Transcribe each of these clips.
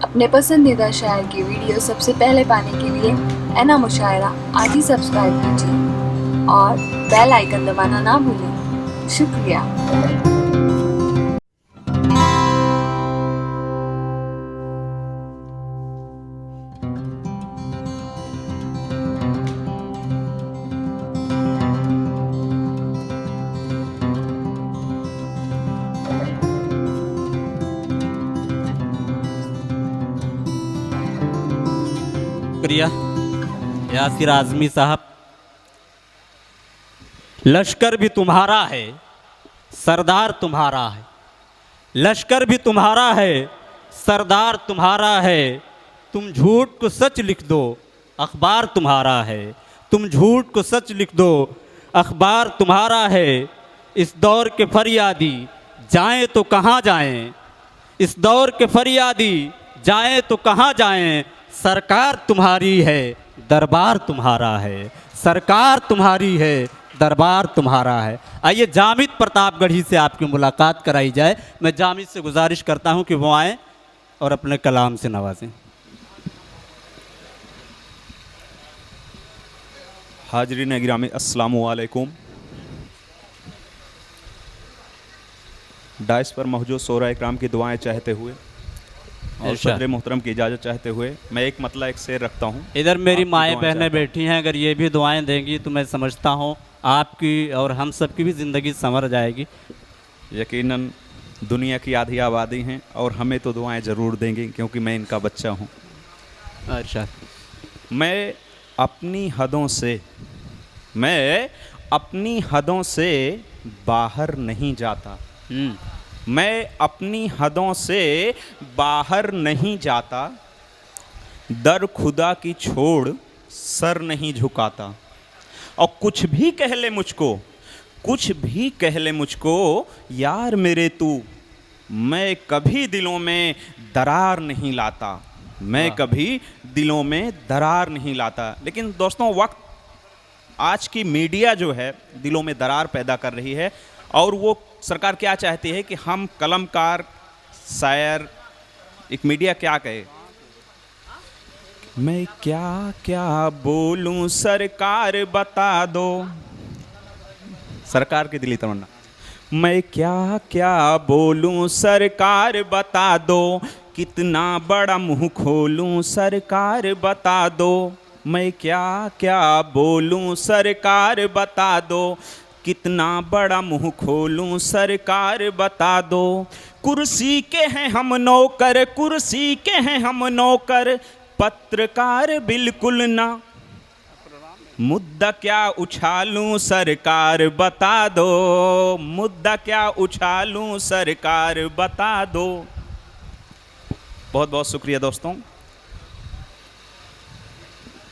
अपने पसंदीदा शायर की वीडियो सबसे पहले पाने के लिए एना मुशायरा आज ही सब्सक्राइब कीजिए और बेल आइकन दबाना ना भूलें। शुक्रिया। शुक्रिया यासिर आज़मी साहब। लश्कर भी तुम्हारा है, सरदार तुम्हारा है। लश्कर भी तुम्हारा है, सरदार तुम्हारा है। तुम झूठ को सच लिख दो, अखबार तुम्हारा है। तुम झूठ को सच लिख दो, अखबार तुम्हारा है। इस दौर के फरियादी जाएं तो कहाँ जाएं, इस दौर के फरियादी जाएं तो कहाँ जाएं। सरकार तुम्हारी है, दरबार तुम्हारा है। सरकार तुम्हारी है, दरबार तुम्हारा है। आइए जामिद प्रतापगढ़ी से आपकी मुलाकात कराई जाए। मैं जामिद से गुजारिश करता हूं कि वो आएँ और अपने कलाम से नवाजें। हाजरीन गिरामी अस्सलामु अलैकुम। डाइस पर मौजूद सोरा इकराम की दुआएं चाहते हुए और सदर मोहतरम की इजाज़त चाहते हुए मैं एक मतला एक शेर रखता हूँ। इधर मेरी माएँ बहनें बैठी हैं, अगर ये भी दुआएं देंगी तो मैं समझता हूँ आपकी और हम सब की भी ज़िंदगी संवर जाएगी। यकीनन दुनिया की आधी आबादी हैं और हमें तो दुआएं ज़रूर देंगी क्योंकि मैं इनका बच्चा हूँ। अच्छा, मैं अपनी हदों से बाहर नहीं जाता। मैं अपनी हदों से बाहर नहीं जाता। दर खुदा की छोड़ सर नहीं झुकाता। और कुछ भी कह ले मुझको यार मेरे तू, मैं कभी दिलों में दरार नहीं लाता। मैं कभी दिलों में दरार नहीं लाता। लेकिन दोस्तों, वक्त आज की मीडिया जो है दिलों में दरार पैदा कर रही है और वो सरकार क्या चाहती है कि हम कलमकार, शायर, एक मीडिया क्या कहे। मैं क्या क्या बोलूं सरकार बता दो, सरकार की दिली तमन्ना। मैं क्या क्या बोलूं सरकार बता दो, कितना बड़ा मुंह खोलूं सरकार बता दो। मैं क्या क्या बोलूं सरकार बता दो, कितना बड़ा मुंह खोलूं सरकार बता दो। कुर्सी के हैं हम नौकर, कुर्सी के हैं हम नौकर, पत्रकार बिल्कुल ना। मुद्दा क्या उछालूं सरकार बता दो, मुद्दा क्या उछालूं सरकार बता दो। बहुत बहुत शुक्रिया दोस्तों।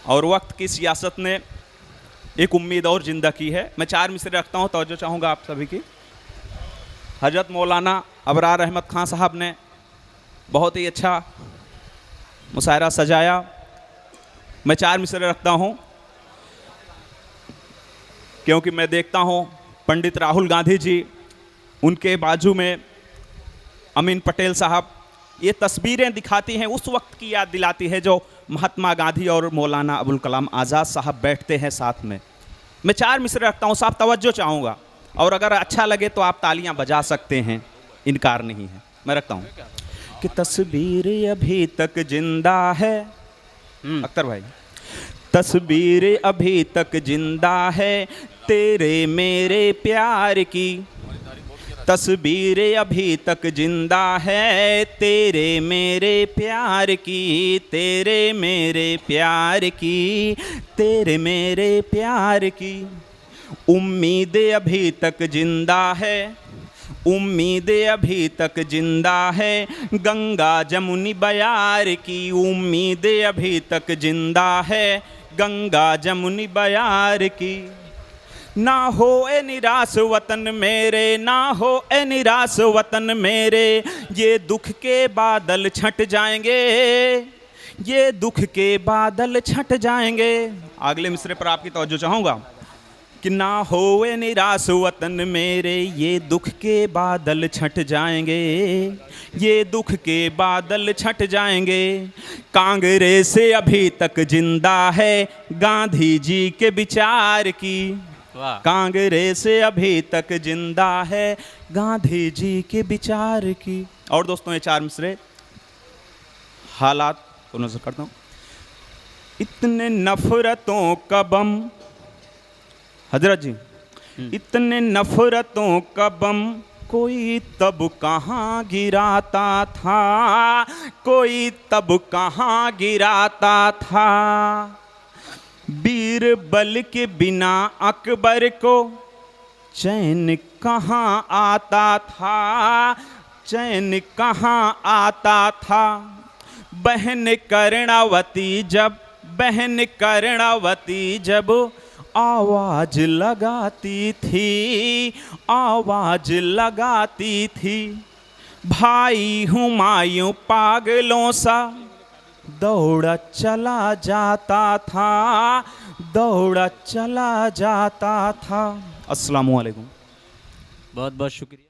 और वक्त की सियासत ने एक उम्मीद और ज़िंदा की है। मैं 4 मिसरे रखता हूँ, तवज्जो चाहूँगा आप सभी की। हजरत मौलाना अबरार अहमद खां साहब ने बहुत ही अच्छा मुशायरा सजाया। मैं 4 मिसरे रखता हूँ क्योंकि मैं देखता हूँ पंडित राहुल गांधी जी, उनके बाजू में अमीन पटेल साहब। ये तस्वीरें दिखाती हैं, उस वक्त की याद दिलाती है जो महात्मा गांधी और मौलाना अबुल कलाम आज़ाद साहब बैठते हैं साथ में। मैं 4 मिसरे रखता हूँ, साहब तवज्जो चाहूँगा और अगर अच्छा लगे तो आप तालियां बजा सकते हैं, इनकार नहीं है। मैं रखता हूँ कि तस्वीर अभी तक जिंदा है। अख्तर भाई, तस्वीर अभी तक जिंदा है तेरे मेरे प्यार की। तस्वीर अभी तक जिंदा है तेरे मेरे प्यार की, तेरे मेरे प्यार की, तेरे मेरे प्यार की। उम्मीद अभी तक जिंदा है, उम्मीद अभी तक जिंदा है गंगा जमुनी बयार की। उम्मीद अभी तक जिंदा है गंगा जमुनी बयार की। ना हो ए निराश वतन मेरे, ना हो ए निराश वतन मेरे, ये दुख के बादल छट जाएंगे, ये दुख के बादल छट जाएंगे। अगले मिसरे पर आपकी तवज्जो चाहूँगा। कि ना होए निराश वतन मेरे, ये दुख के बादल छट जाएंगे, ये दुख के बादल छट जाएंगे। कांग्रेस अभी तक जिंदा है गांधी जी के विचार की, वाह। कांग्रेस अभी तक जिंदा है गांधी जी के विचार की। और दोस्तों ये चार मिसरे हालात को नजर करता हूँ। इतने नफरतों का बम, हजरत जी, इतने नफरतों का बम कोई तब कहाँ गिराता था, कोई तब कहाँ गिराता था। बीरबल के बिना अकबर को चैन कहाँ आता था, चैन कहाँ आता था। बहन कर्णावती जब, बहन कर्णावती जब आवाज लगाती थी, आवाज लगाती थी। भाई हुमायूं पागलों सा दौड़ा चला जाता था, दौड़ा चला जाता था। अस्सलामु अलैकुम। बहुत बहुत शुक्रिया।